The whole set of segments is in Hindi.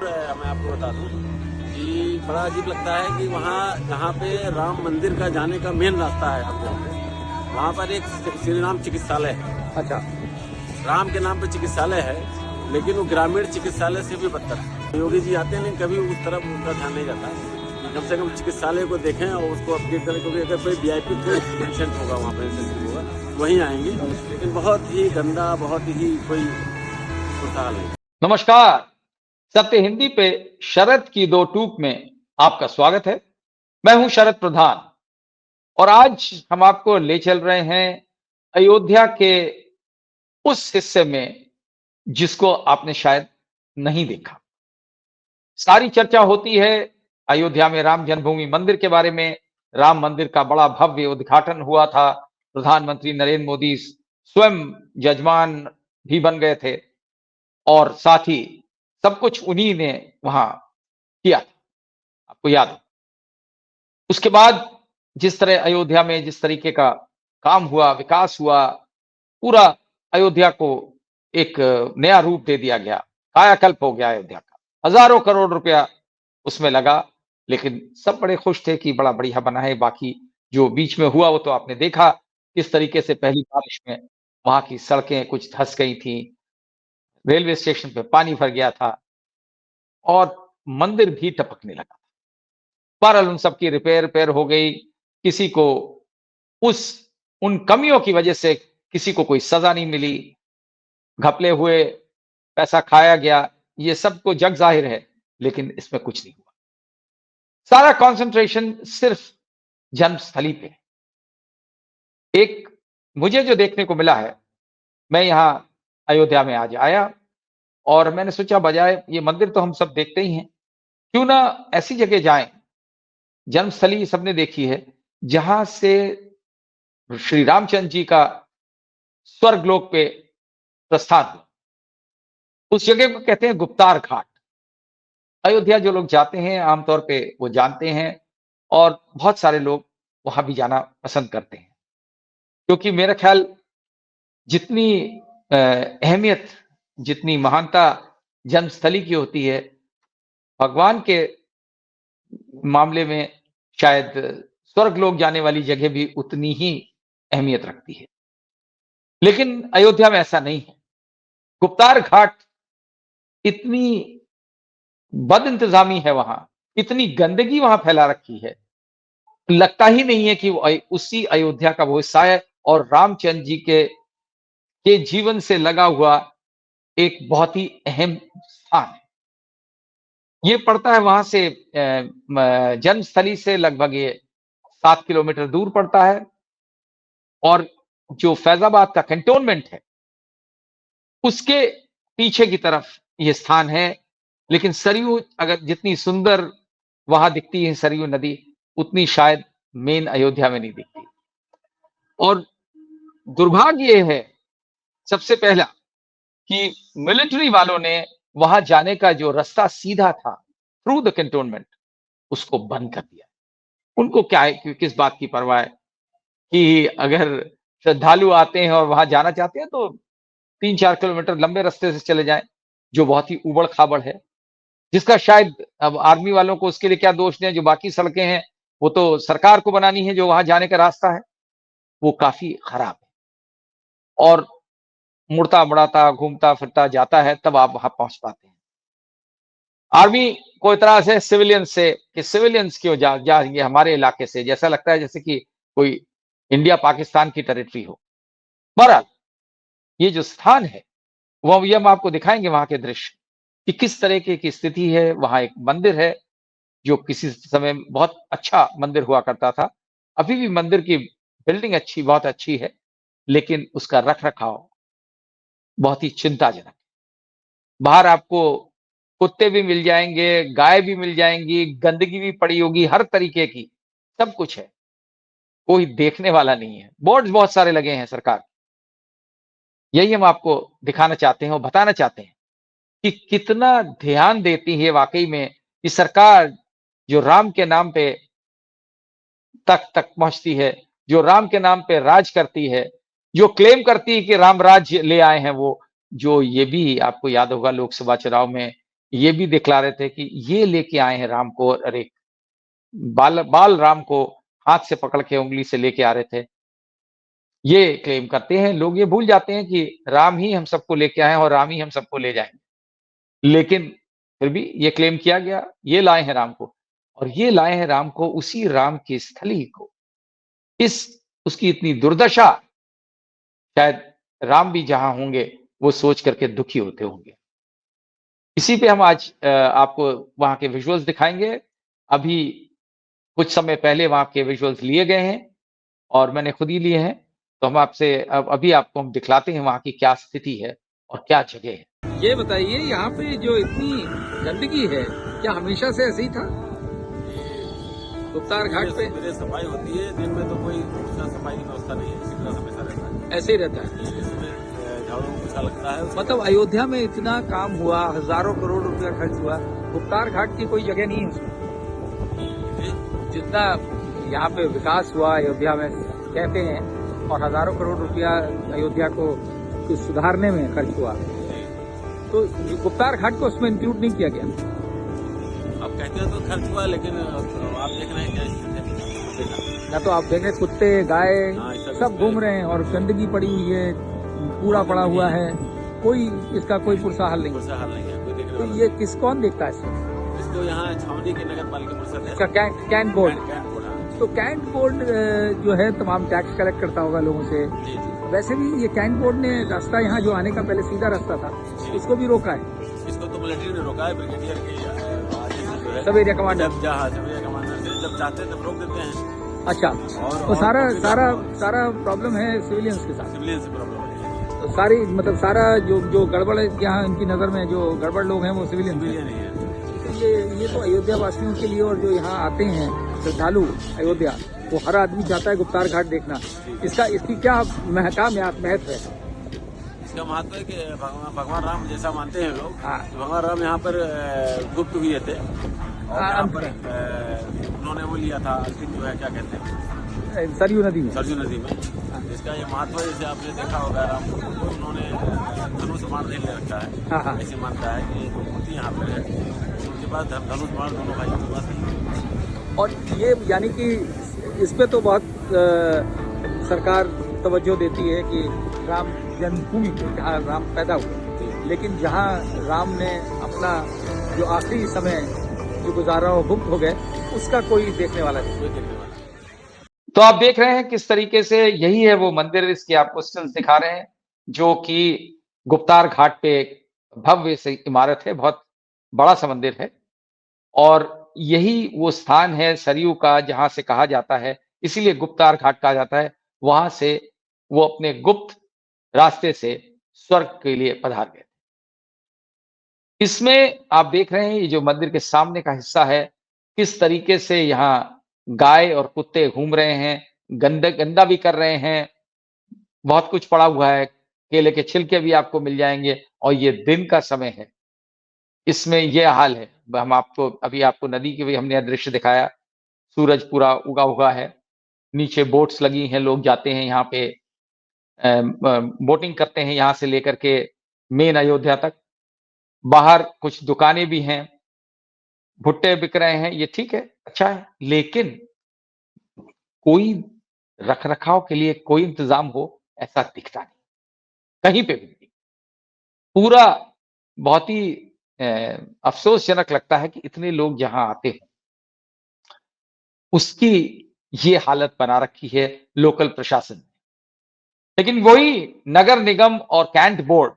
मैं आपको बता दूं कि बड़ा अजीब लगता है कि जहाँ पे राम मंदिर का जाने का मेन रास्ता है आपको, वहाँ पर एक श्री राम चिकित्सालय है। अच्छा। राम के नाम पे चिकित्सालय है, लेकिन वो ग्रामीण चिकित्सालय से भी बदतर है। योगी जी आते नहीं, कभी उस तरफ उनका ध्यान नहीं जाता कि कम से कम चिकित्सालय को देखें और उसको अपडेट करें, क्योंकि अगर कोई VIP कोई पेशेंट होगा वहाँ पर होगा वहीं आएंगे, लेकिन बहुत ही गंदा, बहुत ही कोई खुशहाल है। नमस्कार, सत्य हिंदी पे शरद की दो टूक में आपका स्वागत है। मैं हूं शरद प्रधान और आज हम आपको ले चल रहे हैं अयोध्या के उस हिस्से में जिसको आपने शायद नहीं देखा। सारी चर्चा होती है अयोध्या में राम जन्मभूमि मंदिर के बारे में। राम मंदिर का बड़ा भव्य उद्घाटन हुआ था। प्रधानमंत्री नरेंद्र मोदी स्वयं जजमान भी बन गए थे और साथ ही सब कुछ उन्हीं ने वहां किया था, आपको याद है। उसके बाद जिस तरह अयोध्या में जिस तरीके का काम हुआ, विकास हुआ, पूरा अयोध्या को एक नया रूप दे दिया गया, कायाकल्प हो गया अयोध्या का। हजारों करोड़ रुपया उसमें लगा, लेकिन सब बड़े खुश थे कि बड़ा बढ़िया बना है। बाकी जो बीच में हुआ वो तो आपने देखा, किस तरीके से पहली बारिश में वहां की सड़कें कुछ धंस गई थी, रेलवे स्टेशन पे पानी भर गया था और मंदिर भी टपकने लगा। बहरहाल उन सब की रिपेयर हो गई। किसी को उस उन कमियों की वजह से किसी को कोई सजा नहीं मिली, घपले हुए, पैसा खाया गया, ये सब तो जग जाहिर है, लेकिन इसमें कुछ नहीं हुआ। सारा कंसंट्रेशन सिर्फ जन्मस्थली पे। एक मुझे जो देखने को मिला है, मैं यहां अयोध्या में आज आया और मैंने सोचा बजाय ये मंदिर तो हम सब देखते ही हैं, क्यों ना ऐसी जगह जाएं, जन्मस्थली सबने देखी है, जहां से श्री रामचंद्र जी का स्वर्गलोक पे प्रस्थान हुआ। उस जगह को कहते हैं गुप्तार घाट। अयोध्या जो लोग जाते हैं आमतौर पे वो जानते हैं और बहुत सारे लोग वहां भी जाना पसंद करते हैं, क्योंकि मेरा ख्याल जितनी अहमियत, जितनी महानता जन्मस्थली की होती है, भगवान के मामले में शायद स्वर्गलोक जाने वाली जगह भी उतनी ही अहमियत रखती है। लेकिन अयोध्या में ऐसा नहीं है। गुप्तार घाट इतनी बदइंतजामी है वहां, इतनी गंदगी वहां फैला रखी है, लगता ही नहीं है कि वो उसी अयोध्या का वो हिस्सा है और रामचंद्र जी के जीवन से लगा हुआ एक बहुत ही अहम स्थान है। ये पड़ता है वहां से जन्मस्थली से लगभग ये 7 किलोमीटर दूर पड़ता है और जो फैजाबाद का कैंटोनमेंट है उसके पीछे की तरफ ये स्थान है। लेकिन सरयू अगर जितनी सुंदर वहां दिखती है सरयू नदी, उतनी शायद मेन अयोध्या में नहीं दिखती। और दुर्भाग्य ये है सबसे पहला कि मिलिट्री वालों ने वहां जाने का जो रास्ता सीधा था थ्रू द कैंटोनमेंट, उसको बंद कर दिया। उनको क्या है कि किस बात की परवाह है कि अगर श्रद्धालु आते हैं और वहां जाना चाहते हैं तो 3-4 किलोमीटर लंबे रास्ते से चले जाएं, जो बहुत ही उबड़-खाबड़ है, जिसका शायद अब आर्मी वालों को उसके लिए क्या दोष दें। जो बाकी सड़कें हैं वो तो सरकार को बनानी है, जो वहां जाने का रास्ता है वो काफी खराब है और मुड़ता मुड़ाता घूमता फिरता जाता है, तब आप वहां पहुंच पाते हैं। आर्मी को इतराज है सिविलियन से कि सिविलियंस क्यों जाएंगे हमारे इलाके से, जैसा लगता है जैसे कि कोई इंडिया पाकिस्तान की टेरिटरी हो। बहरहाल ये जो स्थान है वो ये हम आपको दिखाएंगे वहां के दृश्य कि किस तरह की स्थिति है। वहां एक मंदिर है जो किसी समय बहुत अच्छा मंदिर हुआ करता था। अभी भी मंदिर की बिल्डिंग अच्छी, बहुत अच्छी है, लेकिन उसका रख रखाव बहुत ही चिंताजनक है। बाहर आपको कुत्ते भी मिल जाएंगे, गाय भी मिल जाएंगी, गंदगी भी पड़ी होगी, हर तरीके की सब कुछ है, कोई देखने वाला नहीं है। बोर्ड्स बहुत सारे लगे हैं सरकार, यही हम आपको दिखाना चाहते हैं और बताना चाहते हैं कि कितना ध्यान देती है वाकई में कि सरकार जो राम के नाम पे तक तक पहुंचती है, जो राम के नाम पे राज करती है, जो क्लेम करती है कि राम राज्य ले आए हैं वो, जो ये भी आपको याद होगा लोकसभा चुनाव में ये भी दिखला रहे थे कि ये लेके आए हैं राम को, और एक बाल बाल राम को हाथ से पकड़ के उँगली से लेके आ रहे थे। ये क्लेम करते हैं लोग, ये भूल जाते हैं कि राम ही हम सबको लेके आए हैं और राम ही हम सबको ले जाएँगे। लेकिन फिर भी ये क्लेम किया गया, ये लाए हैं राम को, और ये लाए हैं राम को, उसी राम की स्थली को। इस उसकी इतनी दुर्दशा शायद राम भी जहाँ होंगे, वो सोच करके दुखी होते होंगे। इसी पे हम आज आपको वहाँ के विजुअल्स दिखाएँगे। अभी कुछ समय पहले वहाँ के विजुअल्स लिए गए हैं और मैंने खुद ही लिए हैं। तो हम आपसे अब अभी आपको हम दिखलाते हैं वहाँ की क्या स्थिति है और क्या जगह है। ये बताइए, यहाँ पे जो इतनी गंदगी है, क्या हमेशा से ऐसे ही था? गुप्तार घाट पे मेरे सफाई होती है, दिन में तो कोई दूसरा सफाई की व्यवस्था नहीं है, इसी तरह हमेशा रहता है। ऐसे ही रहता है। इसमें झाड़ू पोछा लगता है। मतलब अयोध्या में इतना काम हुआ, हजारों करोड़ रुपया खर्च हुआ, गुप्तार घाट की कोई जगह नहीं है उसमें। जितना यहाँ पे विकास हुआ अयोध्या में कहते हैं, और हजारों करोड़ रुपया अयोध्या को सुधारने में खर्च हुआ, तो गुप्तार घाट को उसमें इंक्लूड नहीं किया गया। अब कहते हैं तो खर्च हुआ, लेकिन आप देख रहे हैं क्या स्थिति है। या तो आप देख रहे कुत्ते गाय हाँ, सब घूम रहे हैं और गंदगी पड़ी हुई है, पूरा पड़ा हुआ है, कोई इसका कोई पुरसा हल नहीं। पुरसा हल नहीं है, कोई देखने तो वाला ये किस कौन देखता है इसको? इसको यहाँ छावनी के नगर पालिका परिषद है। इसका कैंट बोर्ड। कैंट बोर्ड, हाँ। तो कैंट बोर्ड जो है तमाम टैक्स कलेक्ट करता होगा लोगों से। जी जी। वैसे भी ये कैंट बोर्ड ने रास्ता यहाँ जो आने का पहले सीधा रास्ता था, उसको भी रोका है। इसको तो मिलिट्री ने रोका है, ब्रिगेडियर के सब एरिया कमांडर। सब एरिया कमांडर से जब चाहते हैं तब रोक देते हैं। अच्छा, तो सारा प्रॉब्लम है सिविलियंस के साथ। सिविलियन से प्रॉब्लम है। तो सारी मतलब सारा जो गड़बड़ है यहाँ इनकी नजर में, जो गड़बड़ लोग हैं वो सिविलियन सिविलियन ही है। ये तो अयोध्या वासियों के लिए, और जो यहाँ आते हैं श्रद्धालु अयोध्या, वो हर आदमी चाहता है गुप्तार घाट देखना। इसकी क्या महत्व है? इसका महत्व है कि भगवान राम जैसा मानते हैं लोग। हाँ। भगवान राम यहाँ पर गुप्त हुए थे, और यहाँ पर उन्होंने वो लिया था अंतिम, जो है क्या कहते हैं, सरयू नदी में। सरयू नदी में। इसका ये महत्व है, जैसे आपने देखा होगा राम को उन्होंने धनुष बाण ले रखा है। हाँ। ऐसे मानता है कि जो मूर्ति यहाँ पर है उनके पास धनुष बाण दोनों भाइयों के पास है। और ये यानी कि इस पे तो बहुत सरकार तवज्जो देती है कि राम जन्मभूमि पे, जहाँ राम पैदा हुए, लेकिन जहाँ राम ने अपना जो आखिरी समय जो गुजारा वो गुप्त हो गए, उसका कोई देखने वाला नहीं। तो आप देख रहे हैं किस तरीके से यही है वो मंदिर, इसके आपको स्टिल्स दिखा रहे हैं, जो कि गुप्तार घाट पे एक भव्य सी इमारत है, बहुत बड़ा सा मंदिर है, और यही वो स्थान है सरयू का जहाँ से कहा जाता है, इसीलिए गुप्तार घाट कहा जाता है, वहां से वो अपने गुप्त रास्ते से स्वर्ग के लिए पधार गए। इसमें आप देख रहे हैं ये जो मंदिर के सामने का हिस्सा है, किस तरीके से यहाँ गाय और कुत्ते घूम रहे हैं, गंदा भी कर रहे हैं, बहुत कुछ पड़ा हुआ है, केले के छिलके भी आपको मिल जाएंगे, और ये दिन का समय है, इसमें ये हाल है। हम आपको नदी के भी हमने दृश्य दिखाया, सूरज पूरा उगा हुआ है, नीचे बोट्स लगी हैं, लोग जाते हैं यहाँ पे, बोटिंग करते हैं यहाँ से लेकर के मेन अयोध्या तक। बाहर कुछ दुकानें भी हैं, भुट्टे बिक रहे हैं, ये ठीक है, अच्छा है, लेकिन कोई रख-रखाव के लिए कोई इंतजाम हो, ऐसा दिखता नहीं, कहीं पे भी नहीं। पूरा बहुत ही अफ़सोसजनक लगता है कि इतने लोग यहाँ आते हैं। उसकी ये हालत बना रखी है लोकल प्रशासन ने। लेकिन वही नगर निगम और कैंट बोर्ड,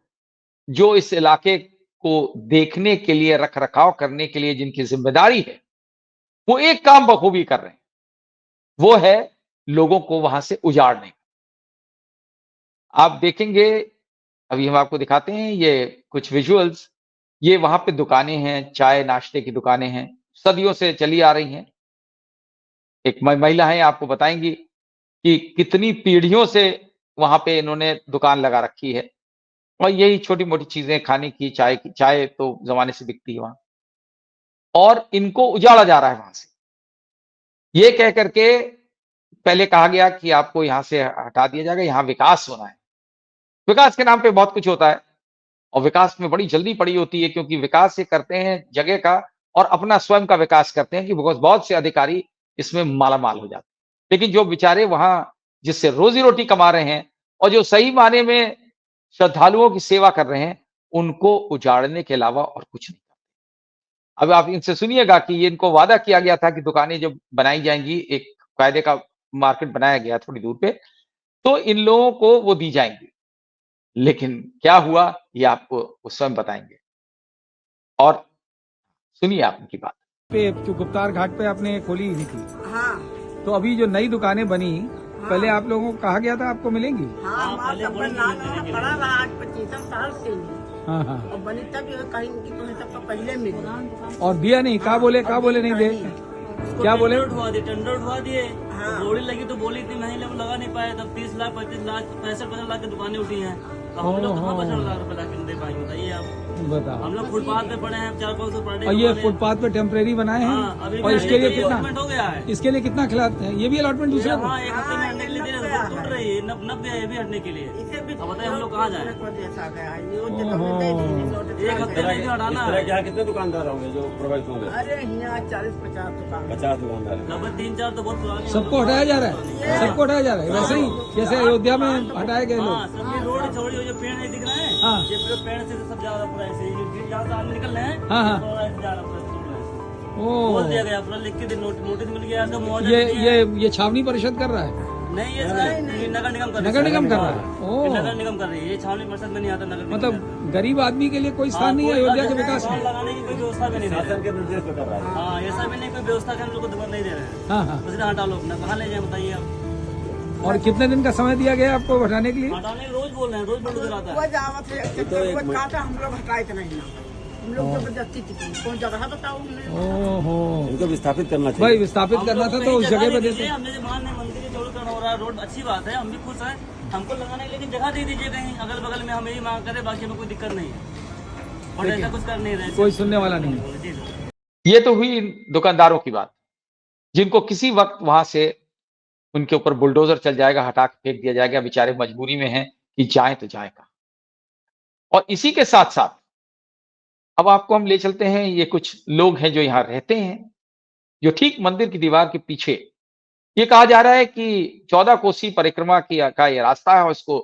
जो इस इलाके को देखने के लिए, रख-रखाव करने के लिए जिनकी ज़िम्मेदारी है, वो एक काम बखूबी कर रहे हैं, वो है लोगों को वहां से उजाड़ने। आप देखेंगे, अभी हम आपको दिखाते हैं ये कुछ विजुअल्स, ये वहां पे दुकानें हैं, चाय नाश्ते की दुकानें हैं, सदियों से चली आ रही हैं। एक महिला है, आपको बताएंगी कि कितनी पीढ़ियों से वहां पे इन्होंने दुकान लगा रखी है, और यही छोटी-मोटी चीजें खाने की, चाय तो जमाने से बिकती है वहां, और इनको उजाड़ा जा रहा है वहां से। ये कह करके पहले कहा गया कि आपको यहां से हटा दिया जाएगा, यहां विकास होना है। विकास के नाम पे बहुत कुछ होता है, और विकास में बड़ी जल्दी पड़ी होती है, क्योंकि विकास ये करते हैं जगह का और अपना स्वयं का विकास करते हैं कि बहुत से अधिकारी इसमें मालामाल हो जाते हैं। लेकिन जो बेचारे वहां जिससे रोजी रोटी कमा रहे हैं और जो सही मायने में श्रद्धालुओं की सेवा कर रहे हैं, उनको उजाड़ने के अलावा और कुछ नहीं। अब आप इनसे सुनिएगा कि ये इनको वादा किया गया था कि दुकानें जब बनाई जाएंगी, एक कायदे का मार्केट बनाया गया थोड़ी दूर पे, तो इन लोगों को वो दी जाएंगी। लेकिन क्या हुआ ये आपको वो स्वयं बताएंगे। और सुनिए आप उनकी बात। पे जो गुप्तार घाट पे आपने खोली हुई थी, हाँ तो अभी जो नई दुकानें बनी, पहले आप लोगों को कहा गया था आपको मिलेंगी? हाँ हमारा सबका नाम पड़ा रहा आज 25 साल से हाँ हाँ। और बनी तब ये कहीं की तुम्हें सबका पहले मिली और दिया नहीं? का बोले नहीं दे? क्या बोले? टेंडर उठवा दिए। हाँ। बोली लगी तो बोली इतनी महंगी लोग लगा नहीं पाए, तब 30 लाख 35 लाख 65 लाख की दुकानें उठी हैं। तो हम लोग कहाँ 65 लाख रुपए लाके दे पाएंगे बताइए आप। बताओ। हम लोग फुटपाथ पे पड़े हैं, 400-500 पर डे। और ये फुटपाथ पे टेम्परेरी बनाए हाँ, हैं, अभी और भी इसके लिए allotment कितना हो गया है। इसके लिए कितना खिलाते हैं? ये भी अलॉटमेंट दूसरा हाँ, एक हफ्ते में हटने के लिए दे रहे हैं, टूट रही है, नब दिया ये भी हटने के लिए। इसे भी अब बताइए हम लोग कहाँ जाएं? जैसा गया है ये उनके तो हमने दे दी, एक हफ्ते में क्यों हटाना है? यहाँ कितने दुकानदार होंगे जो प्रभावित होंगे? अरे यहाँ 40-50 दुकान 50 दुकानदार हैं। कब 3-4 तो बहुत पुरानी। सबको हटाया जा रहा है, सबको हटाया जा रहा है। वैसे ही जैसे अयोध्या में हटाए गए हाँ, लोग। सब ये रोड छोड़ी हुई, ये पेड़ नहीं दिख रहे हैं। हाँ। ये पूरे पेड़ से सब जा रहा है पूरा ऐसे, ये जहाँ से आदमी निकल रहे हैं। हाँ, हाँ। पूरा ऐसे जा रहा है पूरा छोड़ रहे हैं। ओ, बोल दिया गया पूरा लिख के दे, नोटिस मिल गया तो मुआवजा ये दे दिया। ये छावनी परिषद कर रहा है? नहीं ये नगर निगम कर रही है। नगर निगम कर रहा है? ये ओ, नगर निगम कर रही है, ये छावनी परिषद में नहीं आता। नगर निगम मतलब गरीब आदमी के लिए कोई हाँ, स्थान नहीं है कोई अयोध्या के दुकान विकास में? लगाने की कोई व्यवस्था भी नहीं दे रहे। शासन के निर्देश पे कर रहा है। हाँ, ऐसा भी नहीं कोई व्यवस्था के हम लोग को दुकान नहीं दे रहे हैं। हाँ हाँ। उसने हटा लो अपना, कहाँ ले जाए बताइए आप। और कितने दिन का समय दिया गया आपको हटाने के लिए? हटाने रोज बोल रहे हैं, रोज बुलडोजर आता वो है। जावत है काटा हम लोग हटाए थे नहीं ना, हम लोग जबरदस्ती थी। कौन जगह बताओ हमने? ओहो, इनको विस्थापित करना भाई चाहिए। विस्थापित हम करना लोग था को तो उस कहीं जगह पे नहीं देते। दीजिए, हमने जो मान मंदिर के जोड़ हो रहा है, रोड अच्छी बात है, हम भी खुश हैं। हमको लगाने लेकिन जगह दे दीजिए कहीं अगल बगल में, हम यही मांग करें, बाकी हमें कोई दिक्कत नहीं है। और ऐसा कुछ कर नहीं रहे, कोई सुनने वाला नहीं है। जी सर। ये तो हुई इन दुकानदारों की बात, जिनको किसी वक्त वहां से उनके ऊपर बुलडोजर चल जाएगा, हटा के फेंक दिया जाएगा, बेचारे मजबूरी में हैं कि जाएं तो जाएं कहां। और इसी के साथ साथ अब आपको हम ले चलते हैं, ये कुछ लोग हैं जो यहाँ रहते हैं, जो ठीक मंदिर की दीवार के पीछे, ये कहा जा रहा है कि 14 कोसी परिक्रमा का ये रास्ता है और इसको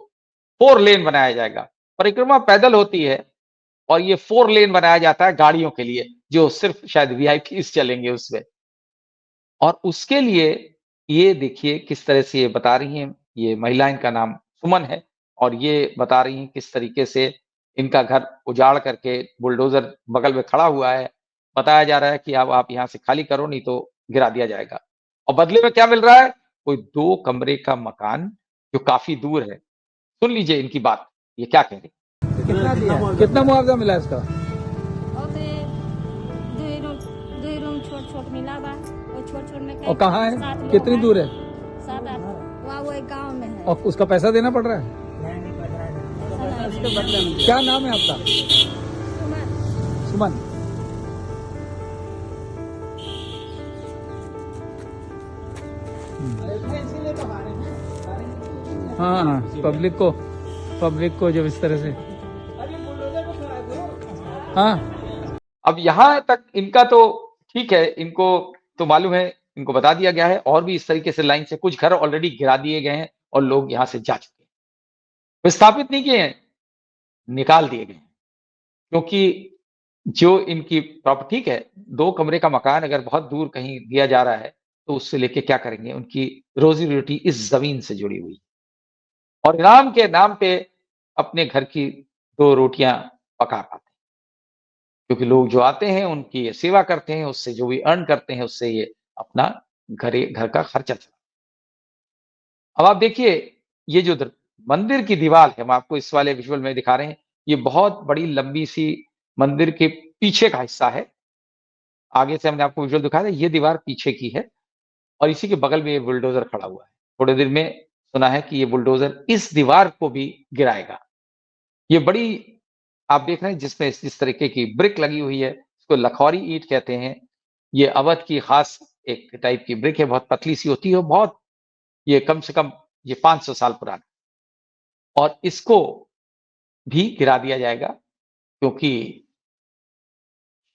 4 लेन बनाया जाएगा। परिक्रमा पैदल होती है और ये 4 लेन बनाया जाता है गाड़ियों के लिए, जो सिर्फ शायद वीआईपीज चलेंगे उसमें। और उसके लिए ये देखिए किस तरह से ये बता रही हैं, ये महिला, इनका नाम सुमन है, और ये बता रही हैं किस तरीके से इनका घर उजाड़ करके बुलडोजर बगल में खड़ा हुआ है। बताया जा रहा है कि अब आप यहाँ से खाली करो नहीं तो गिरा दिया जाएगा। और बदले में क्या मिल रहा है? कोई 2 कमरे का मकान जो काफी दूर है। सुन लीजिए इनकी बात, ये क्या कह रही है। कितना दिया? कितना मुआवजा मिला इसका? दुई रूम छोट मिला बा, वो छोट में और कहाँ है? 7 लोग कितनी हैं। दूर है? 7-8 वहाँ वो एक गाँव में है। और उसका पैसा देना पड़ रहा है? क्या नाम है आपका? सुमन। हाँ, पब्लिक को जब इस तरह से, हाँ। अब यहां तक इनका तो ठीक है, इनको तो मालूम है, इनको बता दिया गया है, और भी इस तरीके से लाइन से कुछ घर ऑलरेडी गिरा दिए गए हैं और लोग यहां से जा चुके हैं। विस्थापित नहीं किए हैं, निकाल दिए गए हैं, क्योंकि जो इनकी प्रॉपर्टी है, 2 कमरे का मकान अगर बहुत दूर कहीं दिया जा रहा है तो उससे लेके क्या करेंगे? उनकी रोजी रोटी इस जमीन से जुड़ी हुई, और इनाम के नाम पे अपने घर की 2 रोटियां पका पाते हैं, क्योंकि लोग जो आते हैं उनकी ये सेवा करते हैं, उससे जो भी अर्न करते हैं उससे ये अपना घर का खर्चा चला। अब आप देखिए, ये जो मंदिर की दीवार है, हम आपको इस वाले विजुअल में दिखा रहे हैं, ये बहुत बड़ी लंबी सी मंदिर के पीछे का हिस्सा है। आगे से हमने आपको विजुअल दिखाया था, ये दीवार पीछे की है और इसी के बगल में ये बुलडोजर खड़ा हुआ है। थोड़ी देर में सुना है कि ये बुलडोजर इस दीवार को भी गिराएगा। ये बड़ी, आप देख रहे हैं जिसमें जिस तरीके की ब्रिक लगी हुई है, इसको लखौरी ईंट कहते हैं। ये अवध की खास एक टाइप की ब्रिक है, बहुत पतली सी होती है, बहुत, ये कम से कम ये 500 साल पुराना, और इसको भी गिरा दिया जाएगा। क्योंकि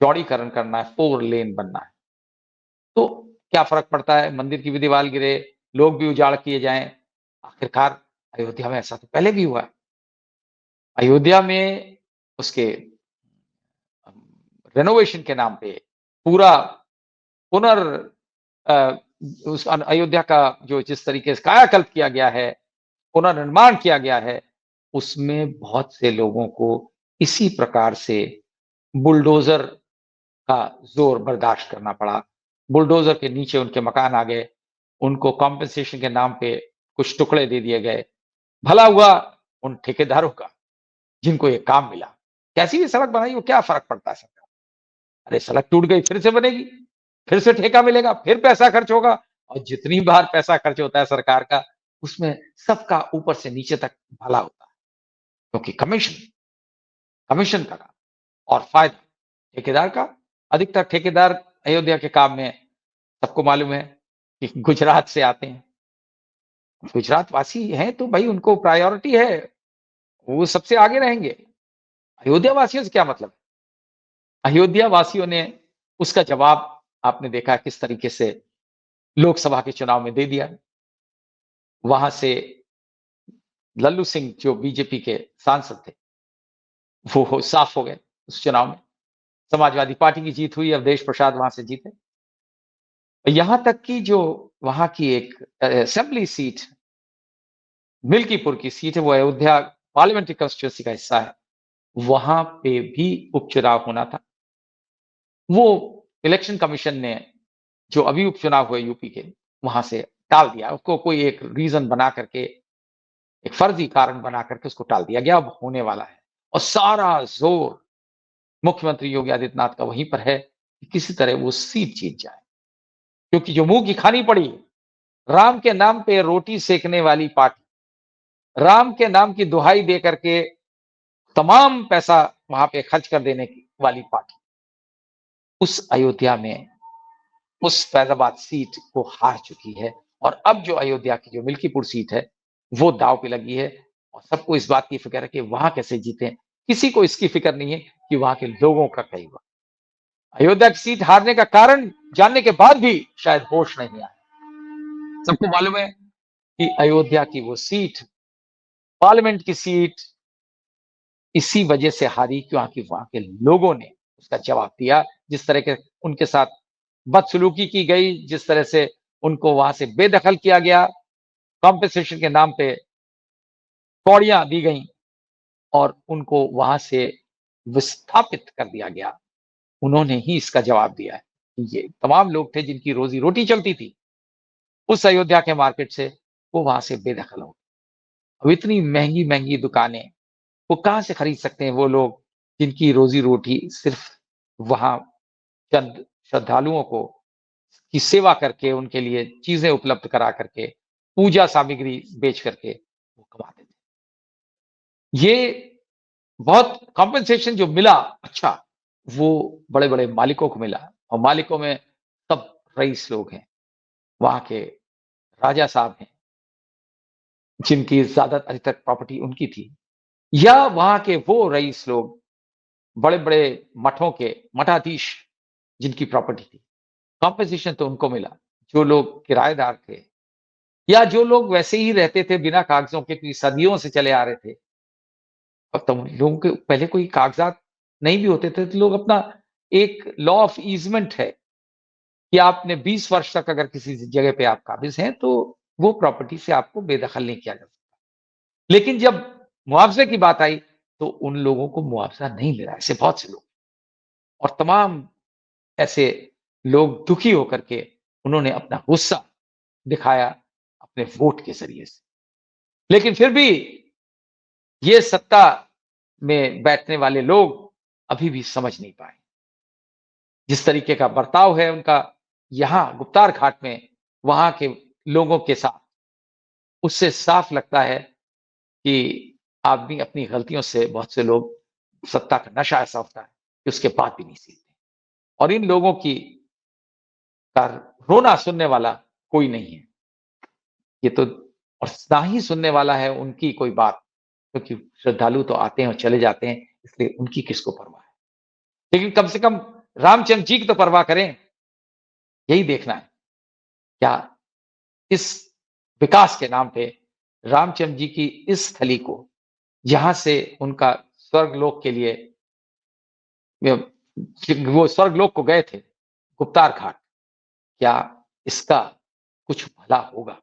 चौड़ीकरण करना है, 4 लेन बनना है। तो क्या फ़र्क पड़ता है, मंदिर की भी दीवार गिरे, लोग भी उजाड़ किए जाएँ। आखिरकार अयोध्या में ऐसा तो पहले भी हुआ है। अयोध्या में उसके रेनोवेशन के नाम पे पूरा पुनर् अ, उस अयोध्या का जो जिस तरीके से कायाकल्प किया गया है, पुनर्निर्माण किया गया है, उसमें बहुत से लोगों को इसी प्रकार से बुलडोज़र का ज़ोर बर्दाश्त करना पड़ा। बुलडोज़र के नीचे उनके मकान आ गए, उनको कॉम्पेंसेशन के नाम पे कुछ टुकड़े दे दिए गए। भला हुआ उन ठेकेदारों का, जिनको ये काम मिला। कैसी भी सड़क बनाई हो, क्या फ़र्क पड़ता है सरकार? अरे सड़क टूट गई, फिर से बनेगी, फिर से ठेका मिलेगा, फिर पैसा खर्च होगा और जितनी बार पैसा खर्च होता है सरकार का, उसमें सबका ऊपर से नीचे तक भला होता है। क्योंकि कमीशन का काम और फ़ायदा ठेकेदार का। अधिकतर ठेकेदार अयोध्या के काम में सबको मालूम है कि गुजरात से आते हैं। गुजरात वासी हैं तो भई उनको प्रायोरिटी है, वो सबसे आगे रहेंगे। अयोध्या वासियों से क्या मतलब? अयोध्या वासियों ने उसका जवाब आपने देखा किस तरीके से लोकसभा के चुनाव में दे दिया। वहां से लल्लू सिंह जो बीजेपी के सांसद थे, वो साफ हो गए उस चुनाव में। समाजवादी पार्टी की जीत हुई, अवधेश प्रसाद वहां से जीते। यहां तक कि जो वहां की एक असेंबली सीट, मिल्कीपुर की सीट है, वो अयोध्या पार्लियामेंट्री कंस्टिट्यूंसी का हिस्सा है। वहां पे भी उपचुनाव होना था। वो इलेक्शन कमीशन ने जो अभी उपचुनाव हुए यूपी के, वहां से टाल दिया उसको। कोई एक रीजन बना करके, एक फर्जी कारण बना करके उसको टाल दिया गया। अब होने वाला है और सारा जोर मुख्यमंत्री योगी आदित्यनाथ का वहीं पर है कि किसी तरह वो सीट जीत जाए। क्योंकि जो मुंह की खानी पड़ी, राम के नाम पे रोटी सेकने वाली पार्टी, राम के नाम की दुहाई दे करके तमाम पैसा वहां पे खर्च कर देने वाली पार्टी, उस अयोध्या में उस फैजाबाद सीट को हार चुकी है। और अब जो अयोध्या की जो मिल्कीपुर सीट है, वो दांव पे लगी है और सबको इस बात की फिक्र है कि वहां कैसे जीते। किसी को इसकी फिक्र नहीं है कि वहां के लोगों का क्या हुआ। अयोध्या की सीट हारने का कारण जानने के बाद भी शायद होश नहीं आया। सबको मालूम है कि अयोध्या की वो सीट, पार्लियामेंट की सीट, इसी वजह से हारी क्योंकि वहां के लोगों ने उसका जवाब दिया। जिस तरह के उनके साथ बदसलूकी की गई, जिस तरह से उनको वहां से बेदखल किया गया, कॉम्पेंसेशन के नाम पे कौड़ियां दी गई और उनको वहां से विस्थापित कर दिया गया, उन्होंने ही इसका जवाब दिया है। ये तमाम लोग थे जिनकी रोजी रोटी चलती थी उस अयोध्या के मार्केट से, वो वहां से बेदखल हो गए। अब इतनी महंगी महंगी दुकानें वो कहां से खरीद सकते हैं वो लोग जिनकी रोजी रोटी सिर्फ वहां चंद श्रद्धालुओं को की सेवा करके, उनके लिए चीजें उपलब्ध करा करके, पूजा सामग्री बेच करके वो कमाते थे। ये बहुत कॉम्पेंसेशन जो मिला, अच्छा, वो बड़े बड़े मालिकों को मिला और मालिकों में सब रईस लोग हैं, वहां के राजा साहब हैं, जिनकी ज्यादा अधिकतर प्रॉपर्टी उनकी थी, या वहां के वो रईस लोग, बड़े बड़े मठों के मठाधीश, जिनकी प्रॉपर्टी थी। कॉम्पेंसेशन तो उनको मिला जो लोग किराएदार थे या जो लोग वैसे ही रहते थे बिना कागजों के, क्योंकि सदियों से चले आ रहे थे। अब तो लोगों के पहले कोई कागजात नहीं भी होते थे तो लोग अपना, एक लॉ ऑफ ईजमेंट है कि आपने 20 वर्ष तक अगर किसी जगह पे आप काबिज हैं तो वो प्रॉपर्टी से आपको बेदखल नहीं किया जा सकता। लेकिन जब मुआवजे की बात आई तो उन लोगों को मुआवजा नहीं मिला। ऐसे बहुत से लोग और तमाम ऐसे लोग दुखी होकर के उन्होंने अपना गुस्सा दिखाया अपने वोट के जरिए से। लेकिन फिर भी ये सत्ता में बैठने वाले लोग अभी भी समझ नहीं पाए जिस तरीके का बर्ताव है उनका यहां गुप्तार घाट में वहां के लोगों के साथ, उससे साफ लगता है कि आदमी अपनी गलतियों से, बहुत से लोग, सत्ता का नशा ऐसा होता है कि उसके बाद भी नहीं सीखते। और इन लोगों की का रोना सुनने वाला कोई नहीं है। ये तो, और ना ही सुनने वाला है उनकी कोई बात, क्योंकि श्रद्धालु तो आते हैं और चले जाते हैं, इसलिए उनकी किसको परवाह है। लेकिन कम से कम रामचंद्र जी की तो परवाह करें, यही देखना है क्या इस विकास के नाम पे रामचंद्र जी की इस स्थली को, जहां से उनका स्वर्गलोक के लिए वो स्वर्गलोक को गए थे, गुप्तार घाट, क्या इसका कुछ भला होगा?